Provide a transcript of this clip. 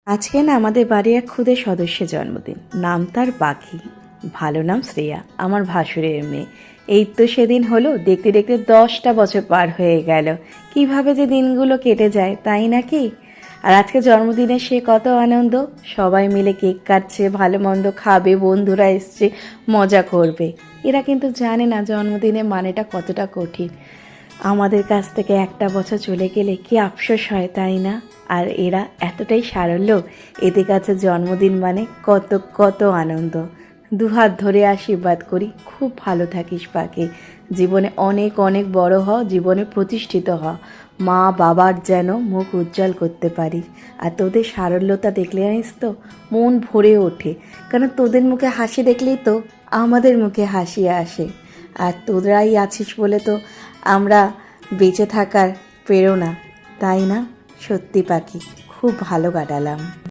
আজকে না আমাদের বাড়ির এক ক্ষুদে সদস্যের জন্মদিন। নাম তার পাখি। ভালো নাম শ্রেয়া, আমার ভাসুরের মেয়ে। এই তো সেদিন হলো, দেখতে দেখতে 10টা বছর পার হয়ে গেল। কিভাবে যে দিনগুলো কেটে যায় তাই নাকি। আর আজকে জন্মদিনে সে কত আনন্দ, সবাই মিলে কেক কাটছে, ভালো মন্দ খাবে, বন্ধুরা এসছে, মজা করবে। এরা কিন্তু জানে না জন্মদিনে মানেটা কতটা কঠিন। আমাদের কাছ থেকে একটা বছর চলে গেলে কি আফসোস হয় তাই না। আর এরা এতটাই সারল্য, এদের কাছে জন্মদিন মানে কত কত আনন্দ। দুহাত ধরে আশীর্বাদ করি, খুব ভালো থাকিস পাখি, জীবনে অনেক অনেক বড় হ, জীবনে প্রতিষ্ঠিত হ, মা বাবার যেন মুখ উজ্জ্বল করতে পারিস। আর তোদের সারল্যতা দেখলে জানিস তো মন ভরে ওঠে, কারণ তোদের মুখে হাসি দেখলেই তো আমাদের মুখে হাসি আসে। আর তোরাই আছিস বলে তো আমরা বেঁচে থাকার প্রেরণা, তাই না? সত্যি পাখি, খুব ভালো কাটালাম।